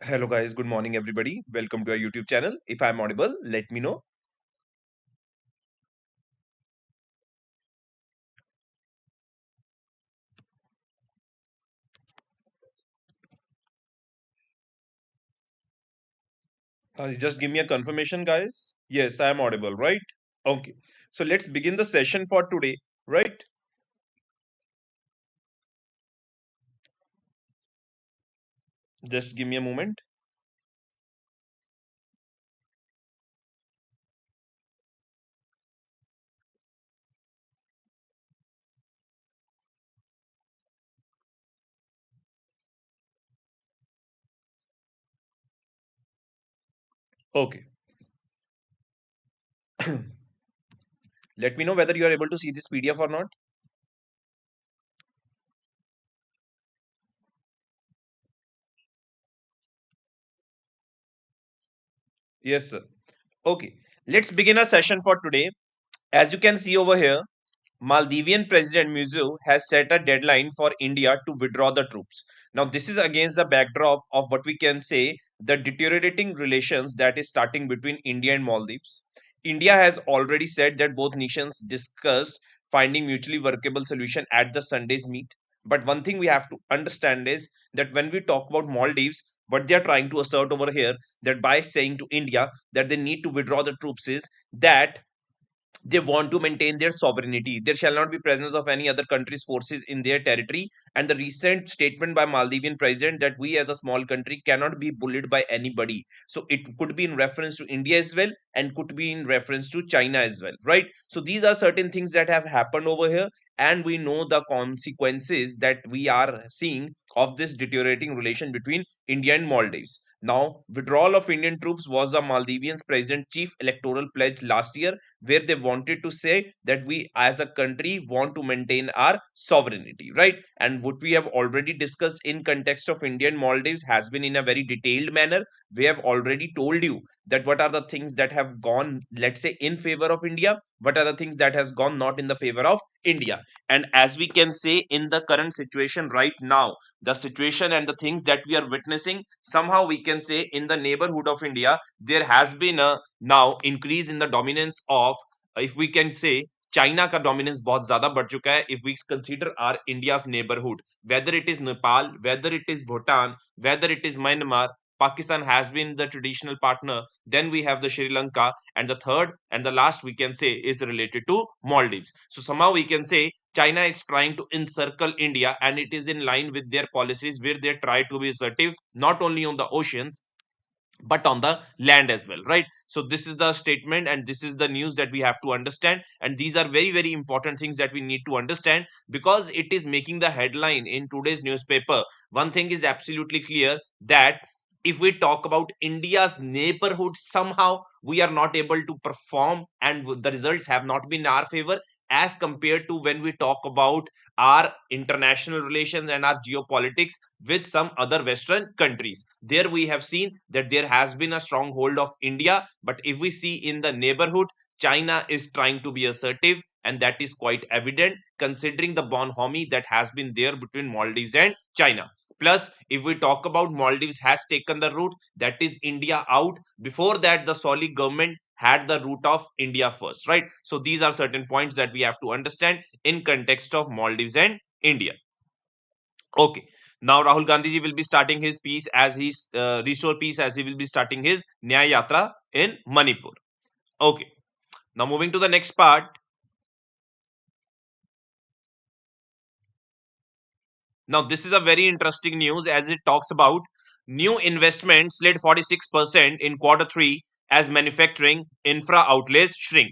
Hello guys, good morning everybody. Welcome to our YouTube channel. If I'm audible, let me know. Just give me a confirmation, guys. Yes, I am audible, right? Okay. So let's begin the session for today, right? Just give me a moment. Okay. Let me know whether you are able to see this PDF or not. Yes, sir. Okay. Let's begin our session for today. As you can see over here, Maldivian President Muzo has set a deadline for India to withdraw the troops. Now, this is against the backdrop of what we can say the deteriorating relations that is starting between India and Maldives. India has already said that both nations discussed finding mutually workable solution at the Sunday's meet. But one thing we have to understand is that when we talk about Maldives, what they are trying to assert over here that by saying to India that they need to withdraw the troops is that they want to maintain their sovereignty. There shall not be presence of any other country's forces in their territory. And the recent statement by Maldivian president that we as a small country cannot be bullied by anybody. So it could be in reference to India as well and could be in reference to China as well, right? So these are certain things that have happened over here, and we know the consequences that we are seeing of this deteriorating relation between India and Maldives. Now, withdrawal of Indian troops was the Maldivians' president chief electoral pledge last year, where they wanted to say that we as a country want to maintain our sovereignty, right? And what we have already discussed in context of India and Maldives has been in a very detailed manner. We have already told you that what are the things that have gone, let's say, in favor of India, what are the things that has gone not in the favor of India. And as we can say in the current situation right now, the situation and the things that we are witnessing, somehow we can say in the neighborhood of India there has been a now increase in the dominance of, if we can say, China का dominance बहुत ज्यादा बढ़ चुका है. If we consider our India's neighbourhood, whether it is Nepal, whether it is Bhutan, whether it is Myanmar, Pakistan has been the traditional partner. Then we have the Sri Lanka, and the third and the last we can say is related to Maldives. So somehow we can say China is trying to encircle India, and it is in line with their policies where they try to be assertive not only on the oceans but on the land as well, right? So this is the statement and this is the news that we have to understand, and these are very very important things that we need to understand because it is making the headline in today's newspaper. One thing is absolutely clear, that if we talk about India's neighborhood, somehow we are not able to perform and the results have not been in our favor as compared to when we talk about our international relations and our geopolitics with some other Western countries. There we have seen that there has been a stronghold of India, but if we see in the neighborhood, China is trying to be assertive, and that is quite evident considering the bonhomie that has been there between Maldives and China. Plus, if we talk about Maldives has taken the route that is India out. Before that, the Soli government had the route of India first, right? So these are certain points that we have to understand in context of Maldives and India. Okay. Now Rahul Gandhi ji will be starting his peace as he's restore peace as he will be starting his Nyaya Yatra in Manipur. Okay. Now moving to the next part. Now this is a very interesting news as it talks about new investments slid 46% in quarter 3 as manufacturing infra outlays shrink.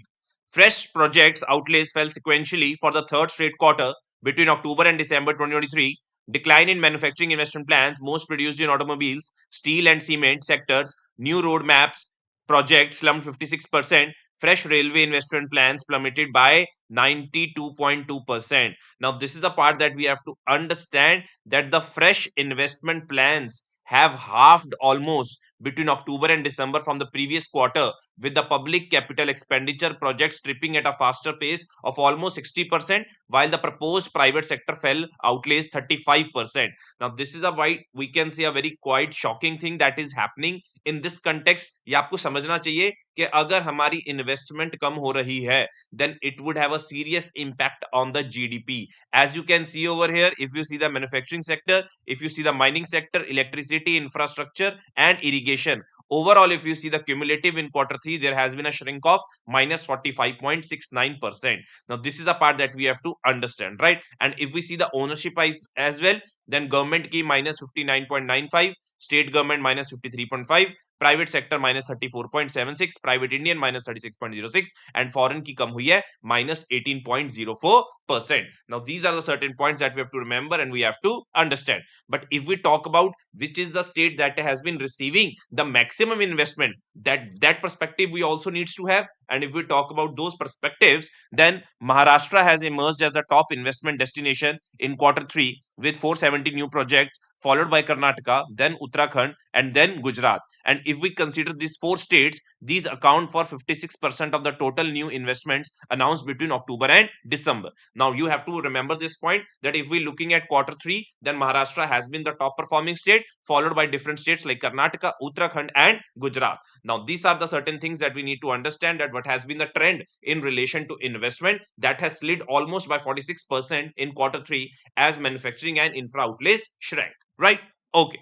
Fresh projects outlays fell sequentially for the third straight quarter between October and December 2023. Decline in manufacturing investment plans, most produced in automobiles, steel and cement sectors. New roadmaps projects slumped 56%. Fresh railway investment plans plummeted by 92.2%. Now, this is the part that we have to understand, that the fresh investment plans have halved almost between October and December from the previous quarter, with the public capital expenditure projects tripping at a faster pace of almost 60%, while the proposed private sector fell outlays 35%. Now, this is a why we can say a very quite shocking thing that is happening in this context. ये आपको समझना चाहिए कि अगर हमारी investment कम हो रही है, then it would have a serious impact on the GDP. As you can see over here, if you see the manufacturing sector, if you see the mining sector, electricity, infrastructure, and irrigation, overall, if you see the cumulative in quarter 3, there has been a shrink of minus 45.69%. Now, this is a part that we have to understand, right? And if we see the ownership as well, then government key minus 59.95, state government minus 53.5, private sector minus 34.76, private Indian minus 36.06, and foreign की कम हुई है minus 18.04%. Now, these are the certain points that we have to remember and we have to understand. But if we talk about which is the state that has been receiving the maximum investment, that perspective we also needs to have. And if we talk about those perspectives, then Maharashtra has emerged as a top investment destination in quarter 3 with 470 new projects, followed by Karnataka, then Uttarakhand, and then Gujarat. And if we consider these 4 states, these account for 56% of the total new investments announced between October and December. Now, you have to remember this point that if we're looking at quarter 3, then Maharashtra has been the top performing state, followed by different states like Karnataka, Uttarakhand, and Gujarat. Now, these are the certain things that we need to understand, that what has been the trend in relation to investment that has slid almost by 46% in quarter 3 as manufacturing and infra outlays shrank, right? Okay.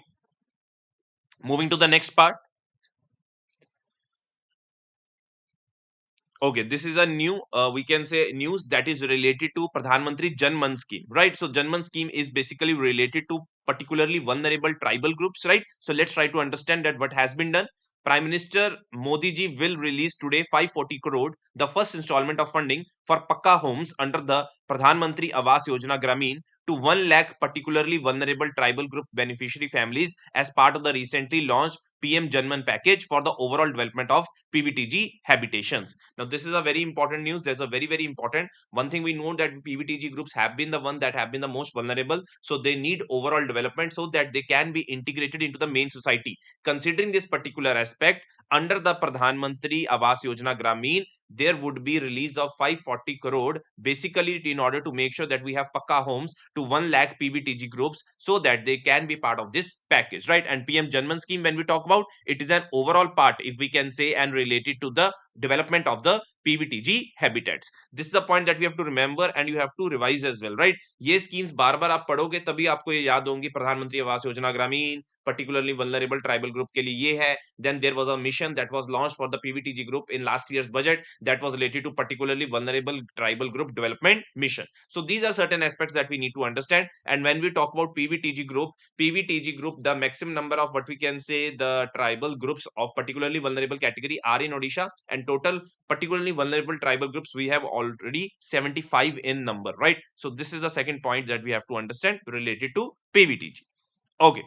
Moving to the next part. Okay, this is a new, we can say news that is related to Pradhan Mantri Jan Man scheme, right? So Jan Man scheme is basically related to particularly vulnerable tribal groups, right? So let's try to understand that what has been done. Prime Minister Modi ji will release today 540 crore, the first installment of funding for Pakka homes under the Pradhan Mantri Awas Yojana Gramin to 1 lakh particularly vulnerable tribal group beneficiary families as part of the recently launched PMJMAN package for the overall development of PVTG habitations. Now, this is a very important news. There's a very important one thing we know, that PVTG groups have been the one that have been the most vulnerable. So they need overall development so that they can be integrated into the main society. Considering this particular aspect, under the Pradhan Mantri Awas Yojana Gramin, there would be release of 540 crore basically in order to make sure that we have Pakka homes to 1 lakh PVTG groups so that they can be part of this package, right? And PM Janman scheme, when we talk about, it is an overall part, if we can say, and related to the development of the PVTG habitats. This is the point that we have to remember and you have to revise as well, right? ये schemes बार बार आप पढ़ोगे तभी आपको ये याद होंगी. प्रधानमंत्री आवास योजना ग्रामीण particularly vulnerable tribal group के लिए ये है. Then there was a mission that was launched for the PVTG group in last year's budget that was related to particularly vulnerable tribal group development mission. So these are certain aspects that we need to understand. And when we talk about PVTG group, the maximum number of what we can say the tribal groups of particularly vulnerable category are in Odisha, and total particularly vulnerable tribal groups we have already 75 in number, right? So this is the second point that we have to understand related to PVTG. Okay.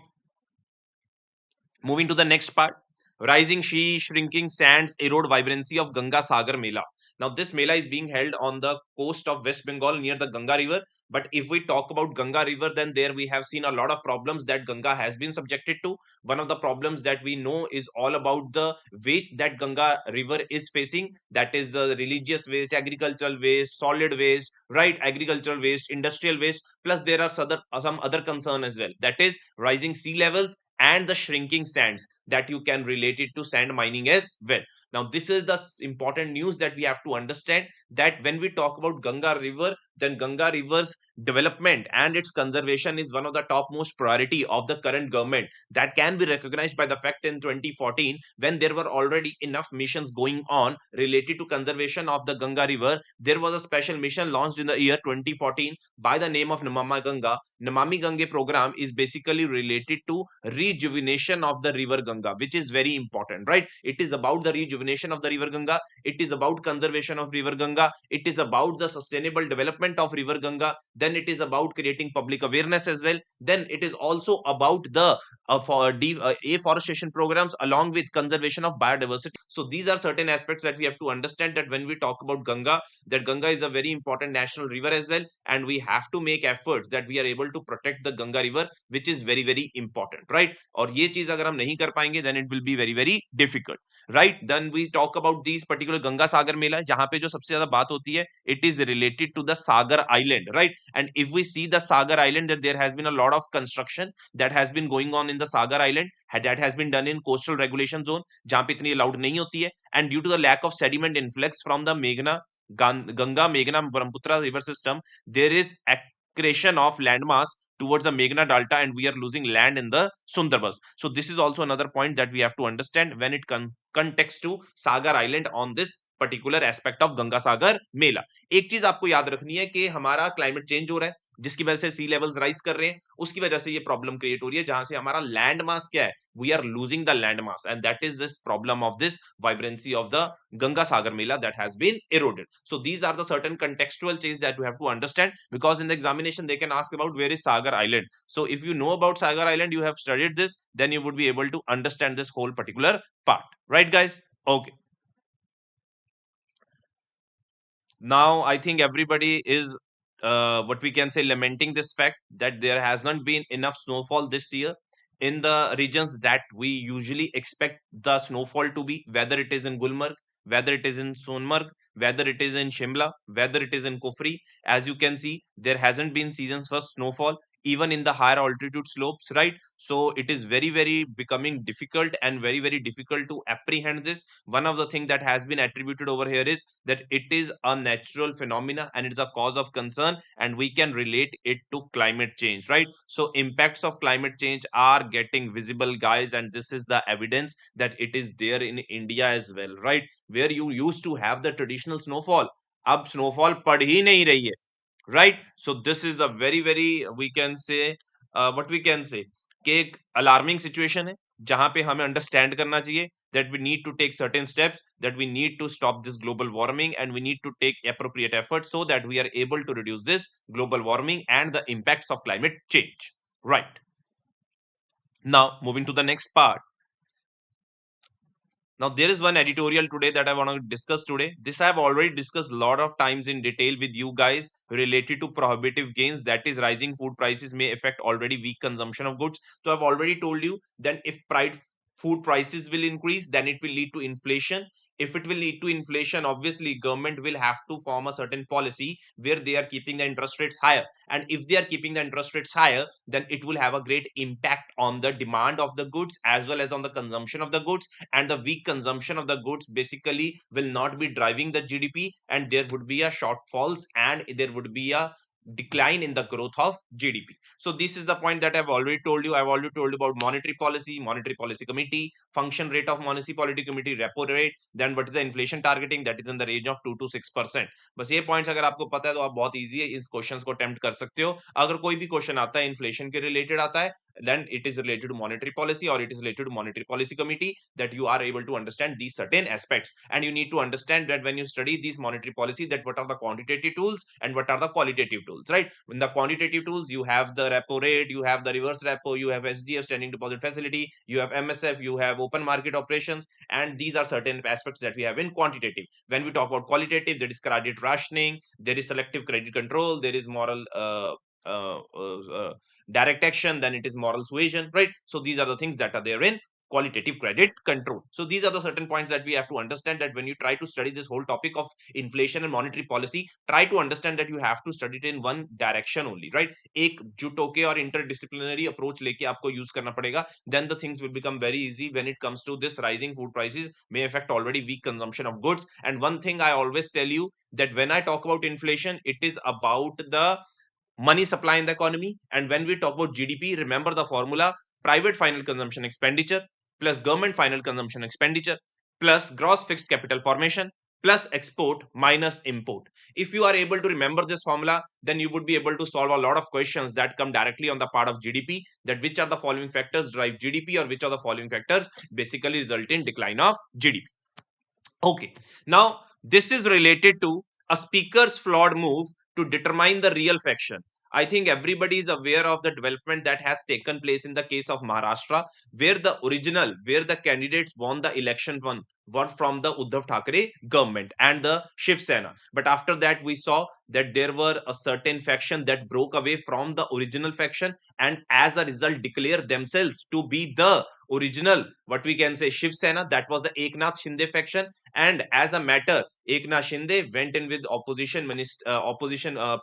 Moving to the next part. Rising sea, shrinking sands erode vibrancy of Ganga Sagar MAA. Now, this Mela is being held on the coast of West Bengal near the Ganga River. But if we talk about Ganga River, then there we have seen a lot of problems that Ganga has been subjected to. One of the problems that we know is all about the waste that Ganga River is facing. That is the religious waste, agricultural waste, solid waste, right? Agricultural waste, industrial waste. Plus, there are some other concern as well. That is rising sea levels and the shrinking sands that you can relate it to sand mining as well. Now, this is the important news that we have to understand, that when we talk about Ganga River, then Ganga River's development and its conservation is one of the topmost priority of the current government. That can be recognized by the fact in 2014, when there were already enough missions going on related to conservation of the Ganga River. There was a special mission launched in the year 2014 by the name of Namami Ganga. Namami Ganga program is basically related to rejuvenation of the river Ganga, which is very important, right? It is about the rejuvenation of the river Ganga. It is about conservation of river Ganga. It is about the sustainable development of river Ganga. Then it is about creating public awareness as well. Then it is also about the afforestation programs along with conservation of biodiversity. So these are certain aspects that we have to understand, that when we talk about Ganga, that Ganga is a very important national river as well, and we have to make efforts that we are able to protect the Ganga river, which is very important, right? और ये चीज अगर हम नहीं कर पाएंगे, then it will be very very difficult, right? Then we talk about these particular Ganga Sagar Mela, जहां पे जो सबसे ज्यादा बात होती है, it is related to the Sagar Island, right? And if we see the Sagar Island, that there has been a lot of construction that has been going on in the Sagar Island, that has been done in coastal regulation zone, जहां पे इतनी allowed नहीं होती है, and due to the lack of sediment influx from the Meghna Ganga Meghna Brahmaputra river system, there is accretion of landmass towards the Meghna Delta, and we are losing land in the Sundarbans. So this is also another point that we have to understand when it context to Sagar Island on this particular aspect of Ganga Sagar Mela. एक चीज आपको याद रखनी है कि हमारा climate change हो रहा है, जिसकी वजह से सी लेवल्स राइज कर रहे हैं, उसकी वजह से ये प्रॉब्लम क्रिएट हो रही है, जहां से हमारा लैंड मास क्या है, we are losing the land mass, and that is this problem of this vibrancy of the Ganga Sagar Mela that has been eroded. So these are the certain contextual changes that you have to understand, because in the examination they can ask about where is Sagar Island. So if you know about Sagar Island, you have studied this, then you would be able to understand this whole particular part, right guys? Okay, now I think everybody is what we can say lamenting this fact that there has not been enough snowfall this year in the regions that we usually expect the snowfall to be, whether it is in Gulmarg, whether it is in Sonmarg, whether it is in Shimla, whether it is in Kufri. As you can see, there hasn't been seasons for snowfall even in the higher altitude slopes, right? So it is very very becoming difficult and very very difficult to apprehend this. One of the thing that has been attributed over here is that it is a natural phenomena and it's a cause of concern, and we can relate it to climate change, right? So impacts of climate change are getting visible, guys, and this is the evidence that it is there in India as well, right? Where you used to have the traditional snowfall, अब snowfall पड़ ही नहीं रही है, right? So this is a very very we can say what we can say कि एक alarming situation है, जहां पे हमें understand करना चाहिए that we need to take certain steps, that we need to stop this global warming, and we need to take appropriate efforts so that we are able to reduce this global warming and the impacts of climate change, right? Now moving to the next part. Now, there is one editorial today that I want to discuss today. This I have already discussed a lot of times in detail with you guys related to prohibitive gains, that is rising food prices may affect already weak consumption of goods. So I've already told you that if food prices will increase, then it will lead to inflation. If it will lead to inflation, obviously government will have to form a certain policy where they are keeping the interest rates higher. And if they are keeping the interest rates higher, then it will have a great impact on the demand of the goods as well as on the consumption of the goods, and the weak consumption of the goods basically will not be driving the GDP, and there would be a shortfalls and there would be a decline in the growth of GDP. So this is the point that I've already told you. I've already told you about monetary policy committee, function rate of monetary policy committee, repo rate, then what is the inflation targeting, that is in the range of 2 to 6%. बस ये points अगर आपको पता है तो आप बहुत easy है इस क्वेश्चंस को अटेम्प्ट कर सकते हो. अगर कोई भी क्वेश्चन आता है इन्फ्लेशन के रिलेटेड आता है, then it is related to monetary policy or it is related to monetary policy committee, that you are able to understand these certain aspects. And you need to understand that when you study these monetary policy, that what are the quantitative tools and what are the qualitative tools, right? In the quantitative tools, you have the repo rate, you have the reverse repo, you have SDF, standing deposit facility, you have MSF, you have open market operations, and these are certain aspects that we have in quantitative. When we talk about qualitative, there is credit rationing, there is selective credit control, there is moral uh, uh, direct action, then it is moral suasion, right? So these are the things that are there in qualitative credit control. So these are the certain points that we have to understand, that when you try to study this whole topic of inflation and monetary policy, try to understand that you have to study it in one direction only, right? एक जुट होके और interdisciplinary approach लेके आपको use करना पड़ेगा, then the things will become very easy when it comes to this rising food prices may affect already weak consumption of goods. And one thing I always tell you, that when I talk about inflation, it is about the money supply in the economy. And when we talk about GDP, remember the formula: private final consumption expenditure plus government final consumption expenditure plus gross fixed capital formation plus export minus import. If you are able to remember this formula, then you would be able to solve a lot of questions that come directly on the part of GDP, that which are the following factors drive GDP, or which are the following factors basically result in decline of GDP. Okay, now this is related to a speaker's flawed move to determine the real faction. I think everybody is aware of the development that has taken place in the case of Maharashtra, where where the candidates won the election were from the Uddhav Thackeray government and the Shiv Sena. But after that, we saw that there were a certain faction that broke away from the original faction, and as a result declared themselves to be the original, what we can say, Shiv Sena, that was the Eknath Shinde faction. And as a matter, Eknath Shinde went in with opposition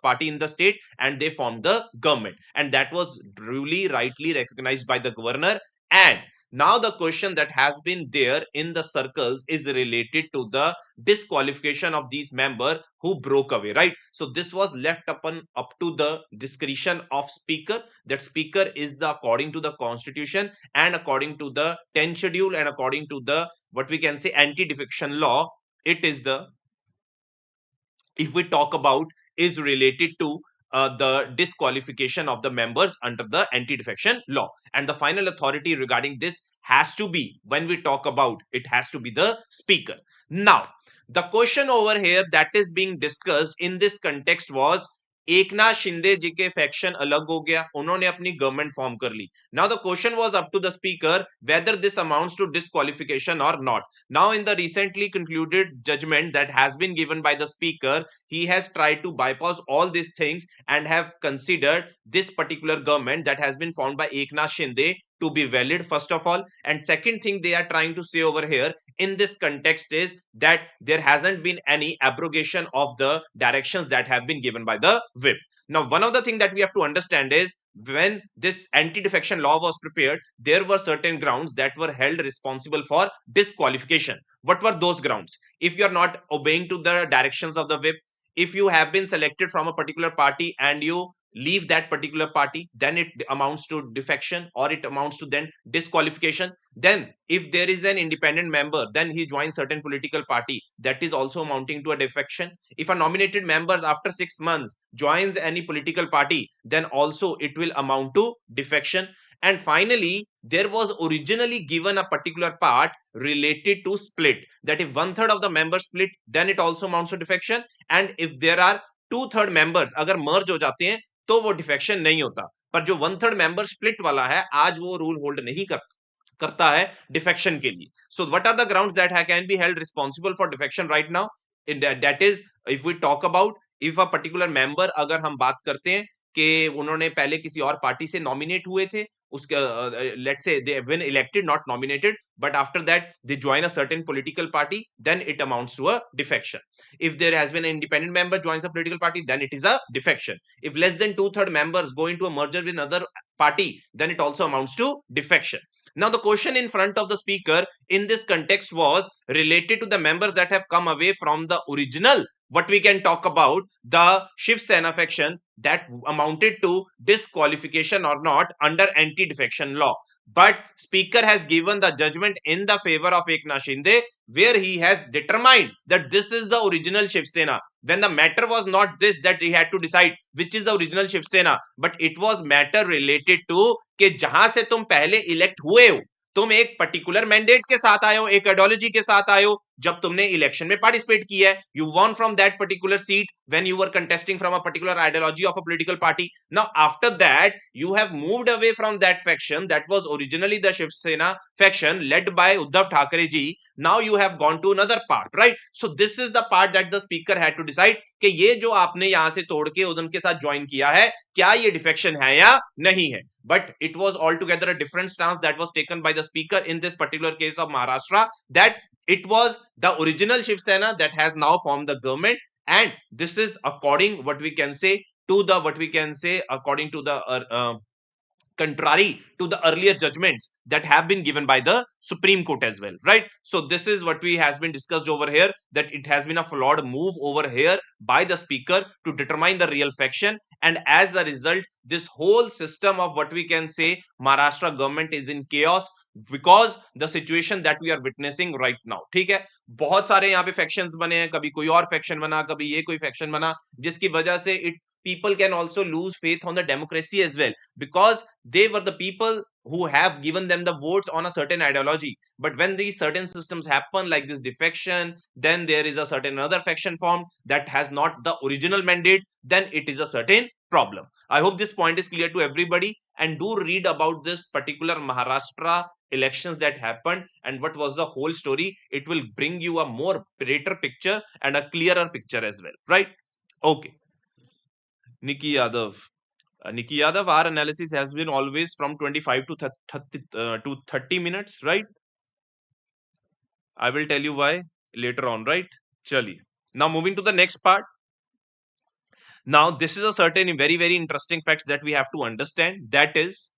party in the state, and they formed the government, and that was truly rightly recognized by the governor. And now the question that has been there in the circles is related to the disqualification of these members who broke away, right? So this was left up to the discretion of speaker. That speaker is the, according to the constitution and according to the 10th schedule and according to the, what we can say, anti-defection law, it is the, if we talk about, is related to the disqualification of the members under the anti-defection law. And the final authority regarding this has to be, when we talk about, it has to be the speaker. Now, the question over here that is being discussed in this context was, एक नाथ शिंदे जी के faction अलग हो गया, उन्होंने अपनी government form कर ली. Now the question was up to the speaker whether this amounts to disqualification or not. Now in the recently concluded judgment that has been given by the speaker, he has tried to bypass all these things and have considered this particular government that has been formed by Eknath Shinde to be valid, first of all. And second thing they are trying to say over here in this context is that there hasn't been any abrogation of the directions that have been given by the whip. Now, one of the things that we have to understand is, when this anti-defection law was prepared, there were certain grounds that were held responsible for disqualification. What were those grounds? If you are not obeying to the directions of the whip, if you have been selected from a particular party and you leave that particular party, then it amounts to defection, or it amounts to then disqualification. Then if there is an independent member, then he joins certain political party, that is also amounting to a defection. If a nominated member after 6 months joins any political party, then also it will amount to defection. And finally, there was originally given a particular part related to split, that if 1/3 of the members split, then it also amounts to defection. And if there are 2/3 members अगर merge हो जाते हैं तो वो defection नहीं होता. पर जो 1/3 मेंबर स्प्लिट वाला है, आज वो रूल होल्ड नहीं करता है डिफेक्शन के लिए. So what are the grounds that can be held responsible for defection right now? That is, if we talk about, if a particular member, अगर हम बात करते हैं कि उन्होंने पहले किसी और पार्टी से नॉमिनेट हुए थे, उसके let's say they have been elected, not nominated, but after that they join a certain political party, then it amounts to a defection. If there has been an independent member joins a political party, then it is a defection. If less than 2/3 members go into a merger with another party, then it also amounts to defection. Now the question in front of the speaker in this context was related to the members that have come away from the original, what we can talk about, the Shiv Sena faction, that amounted to disqualification or not under anti-defection law. But speaker has given the judgment in the favor of Eknath Shinde, where he has determined that this is the original Shiv Sena. When the matter was not this, that he had to decide which is the original Shiv Sena, but it was matter related to कि जहां से तुम पहले elect हुए हो, तुम एक particular mandate के साथ आए हो, एक आइडियोलॉजी के साथ आए हो, जब तुमने इलेक्शन में पार्टिसिपेट किया है, you won from that particular seat when you were contesting from a particular ideology of a political party. Now after that you have moved away from that faction that was originally the Shiv Sena faction led by Uddhav Thackeray ji. Now you have gone to another part, right? So this is the part that the speaker had to decide कि ये जो आपने यहां से तोड़ के उनके साथ ज्वाइन किया है, क्या ये डिफेक्शन है या नहीं है. But it was altogether a different stance that was taken by the speaker in this particular case of Maharashtra, that it was the original Shiv Sena that has now formed the government, and this is according, what we can say, to the, what we can say, according to the contrary to the earlier judgments that have been given by the Supreme Court as well, right? So this is what we has been discussed over here, that it has been a flawed move over here by the speaker to determine the real faction, and as a result this whole system of, what we can say, Maharashtra government is in chaos because the situation that we are witnessing right now. ठीक है, बहुत सारे यहाँ पे factions बने हैं, कभी कोई और फैक्शन बना, कभी ये कोई फैक्शन बना, जिसकी वजह से it people can also lose faith on the democracy as well, because they were the people who have given them the votes on a certain ideology. But when these certain systems happen like this defection, then there is a certain other faction formed that has not the original mandate, then it is a certain problem. I hope this point is clear to everybody, and do read about this particular Maharashtra elections that happened and what was the whole story. It will bring you a more greater picture and a clearer picture as well, right? Okay. Nikki Yadav. Nikki Yadav, our analysis has been always from 25 to 30 minutes, right? I will tell you why later on, right? Chali. Now moving to the next part. Now this is a certain very interesting facts that we have to understand. That is,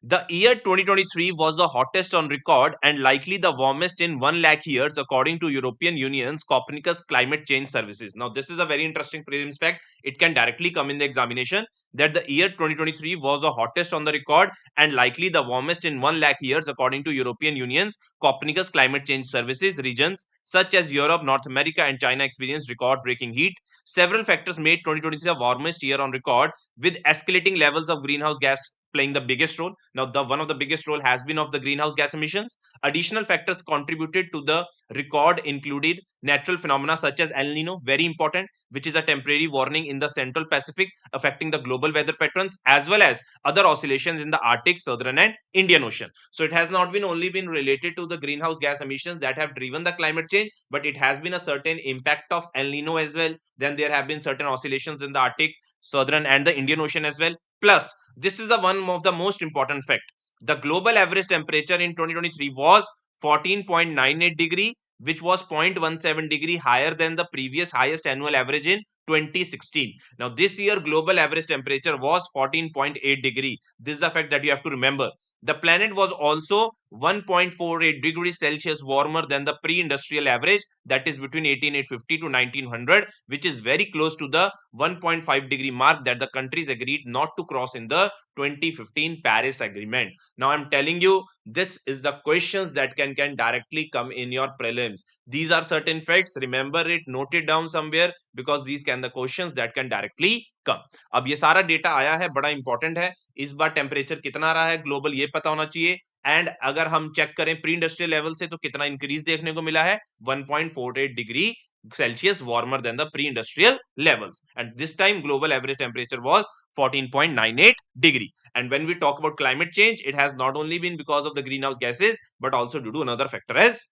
the year 2023 was the hottest on record and likely the warmest in 1 lakh years, according to European Union's Copernicus Climate Change Services. Now, this is a very interesting prelims fact. It can directly come in the examination that the year 2023 was the hottest on the record and likely the warmest in 1 lakh years, according to European Union's Copernicus Climate Change Services. Regions such as Europe, North America, and China experienced record-breaking heat. Several factors made 2023 the warmest year on record, with escalating levels of greenhouse gas playing the biggest role. Now, the one of the biggest role has been of the greenhouse gas emissions. Additional factors contributed to the record included natural phenomena such as El Nino, very important, which is a temporary warning in the Central Pacific affecting the global weather patterns, as well as other oscillations in the Arctic, Southern, and Indian Ocean. So it has not been only been related to the greenhouse gas emissions that have driven the climate change, but it has been a certain impact of El Nino as well. Then there have been certain oscillations in the Arctic, Southern, and the Indian Ocean as well. Plus, this is the one of the most important fact. The global average temperature in 2023 was 14.98 degree, which was 0.17 degree higher than the previous highest annual average in 2016. Now, this year global average temperature was 14.8 degree. This is a fact that you have to remember. The planet was also 1.48 degrees Celsius warmer than the pre-industrial average, that is between 1850 to 1900, which is very close to the 1.5 degree mark that the countries agreed not to cross in the 2015 Paris Agreement. Now I'm telling you, this is the questions that can directly come in your prelims. These are certain facts. Remember it, note it down somewhere, because these can the questions that can directly come. अब ये सारा data आया है, बड़ा important है. इस बार temperature कितना रहा है ग्लोबल ये पता होना चाहिए. एंड अगर हम चेक करें प्री इंडस्ट्रियल लेवल से तो कितना इंक्रीज देखने को मिला है, 1.48 degree Celsius warmer than the pre-industrial levels. And this time global average temperature was 14.98 degree. And when we talk about climate change, it has not only been because of the greenhouse gases, but also due to another factor as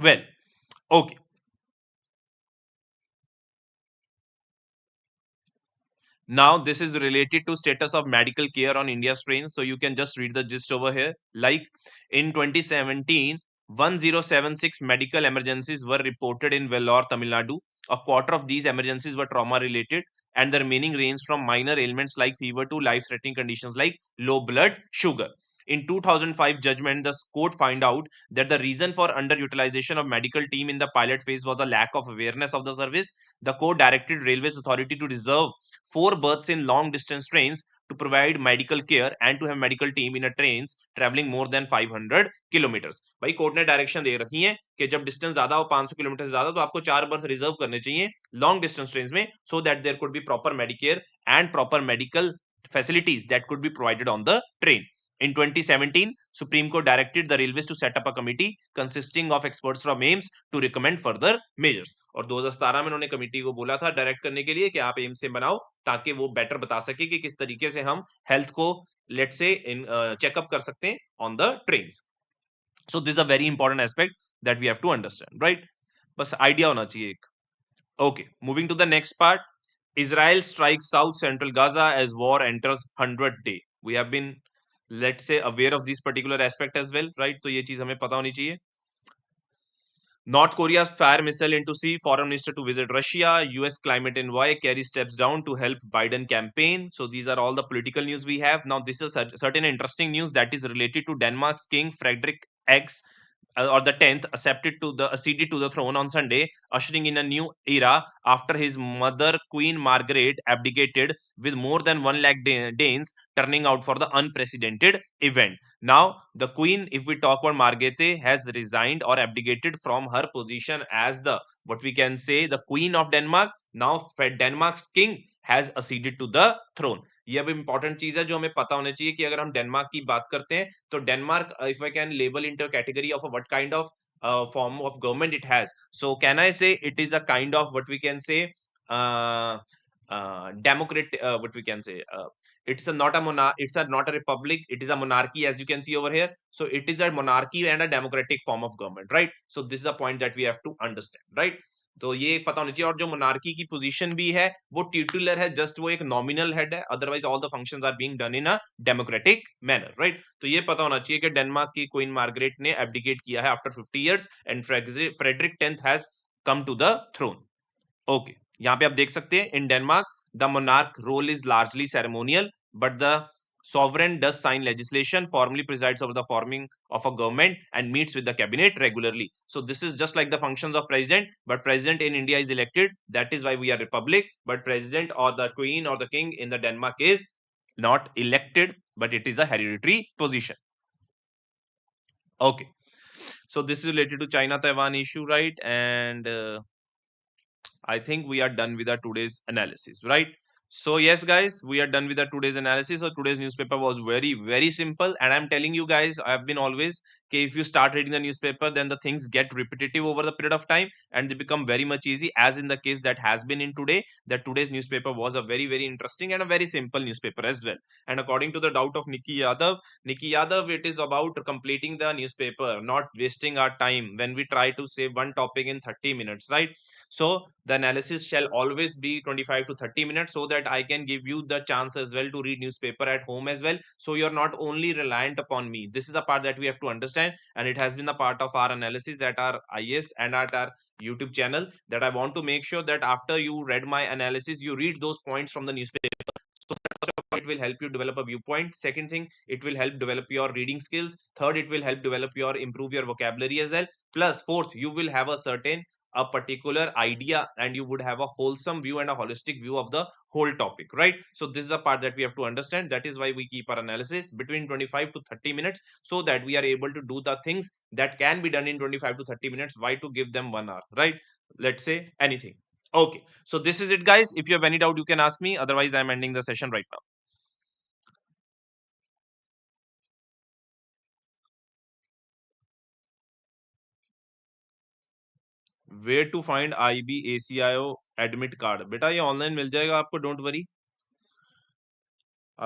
well. Okay. Now this is related to status of medical care on India's trains. So you can just read the gist over here. Like in 2017, 1076 medical emergencies were reported in Vellore, Tamil Nadu. A quarter of these emergencies were trauma related, and the remaining ranged from minor ailments like fever to life-threatening conditions like low blood sugar. In 2005 judgment, the court found out that the reason for underutilization of medical team in the pilot phase was a lack of awareness of the service. The court directed Railways Authority to reserve 4 berths in long distance trains to provide medical care and to have medical team in a trains traveling more than 500 kilometers. भाई court ने direction दे रखी है कि जब distance ज्यादा हो 500 kilometre से ज्यादा तो आपको 4 बर्थ रिजर्व करने चाहिए लॉन्ग डिस्टेंस ट्रेन में, so that there could be proper medicare and proper medical facilities that could be provided on the train. In 2017, Supreme Court directed the railways to set up a committee consisting of experts from AIMS to recommend further measures. और 2017 में उन्होंने committee को बोला था direct करने के लिए कि आप एम्स से बनाओ ताकि वो बेटर बता सके कि किस तरीके से हम हेल्थ को लेट से चेकअप कर सकते हैं on the trains. So this a very important aspect that we have to understand, right? बस आइडिया होना चाहिए एक. Okay, moving to the next part. Israel strikes South Central Gaza as war enters 100th day. We have been, let's say, aware of this particular aspect as well, right? तो ये चीज हमें पता होनी चाहिए. North Korea's fire missile into sea, foreign minister to visit Russia, US climate envoy carry steps down to help Biden campaign. So these are all the political news we have. Now this is certain interesting news that is related to Denmark's King Frederick X or the 10th acceded to the throne on Sunday, ushering in a new era after his mother Queen Margaret abdicated, with more than 1 lakh Danes turning out for the unprecedented event. Now the Queen, if we talk about Margrethe, has resigned or abdicated from her position as the, what we can say, the Queen of Denmark. Now Denmark's king has acceded to the throne. ये अब important चीज है जो हमें पता होना चाहिए कि अगर हम डेनमार्क की बात करते हैं तो Denmark, if I can label into category of what kind of form of government it has, so can I say it is a kind of what we can say democrat, what we can say, it's a not a monarch, it's a not a republic, it is a monarchy, as you can see over here. So it is a monarchy and a democratic form of government, right? So this is a point that we have to understand, right? तो ये पता होना चाहिए। और जो monarchy की position भी है वो ट्यूटुलर है, जस्ट वो एक नॉमिनल हेड है, otherwise all the functions are being done in a democratic manner, right. तो ये पता होना चाहिए कि डेनमार्क की क्वीन मार्गरेट ने एब्डिकेट किया है after 50 years and Frederick 10th has come to the throne. Okay, यहाँ पे आप देख सकते हैं in Denmark the monarch role is largely ceremonial but the sovereign does sign legislation, formally presides over the forming of a government and meets with the cabinet regularly. So this is just like the functions of president, but president in India is elected, that is why we are republic, but president or the queen or the king in the Denmark is not elected, but it is a hereditary position. Okay, so this is related to China Taiwan issue, right? And I think we are done with our today's analysis, right? So yes, guys, we are done with our today's analysis. So today's newspaper was very, very simple. And I'm telling you guys, I've been always, okay, if you start reading the newspaper, then the things get repetitive over the period of time and they become very much easy, as in the case that has been in today, that today's newspaper was a very, very interesting and a very simple newspaper as well. And according to the doubt of Nikki Yadav, it is about completing the newspaper, not wasting our time when we try to say one topic in 30 minutes, right? So the analysis shall always be 25 to 30 minutes so that I can give you the chance as well to read newspaper at home as well. So you're not only reliant upon me. This is a part that we have to understand, and it has been a part of our analysis at our IAS and at our YouTube channel, that I want to make sure that after you read my analysis, you read those points from the newspaper. So it will help you develop a viewpoint. Second thing, it will help develop your reading skills. Third, it will help develop your improve your vocabulary as well. Plus fourth, you will have a certain a particular idea and you would have a wholesome view and a holistic view of the whole topic, right? So this is a part that we have to understand. That is why we keep our analysis between 25 to 30 minutes, so that we are able to do the things that can be done in 25 to 30 minutes. Why to give them 1 hour, right? Let's say anything. Okay, so this is it, guys. If you have any doubt, you can ask me. Otherwise, I'm ending the session right now. Where to find IBACIO admit card? बेटा ये online मिल जाएगा आपको, don't worry.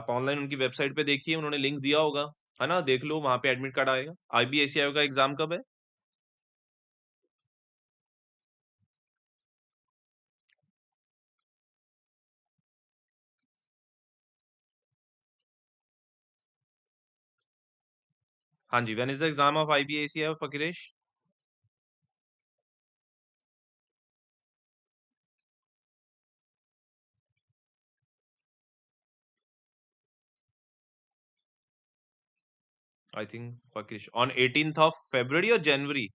आप online उनकी website पे देखिए, उन्होंने link दिया होगा, है ना, देख लो, वहां पे एडमिट कार्ड आएगा। IBACIO का एग्जाम कब है? हाँ जी, when is the exam of IBACIO फकीरेश? आई थिंक फकीरेश ऑन 18th ऑफ February और जनवरी?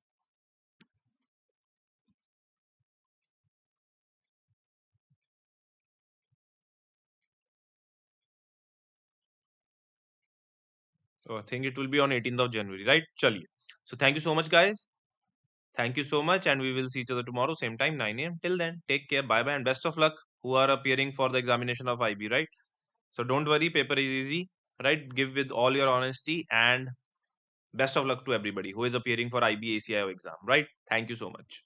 I think it will be on 18th of January, right? चलिए, so thank you so much guys, thank you so much, and we will see each other tomorrow same time 9 a.m. Till then, take care, bye bye, and best of luck who are appearing for the examination of IB, right? So don't worry, paper is easy, right? Give with all your honesty, and best of luck to everybody who is appearing for IBACIO exam, right? Thank you so much.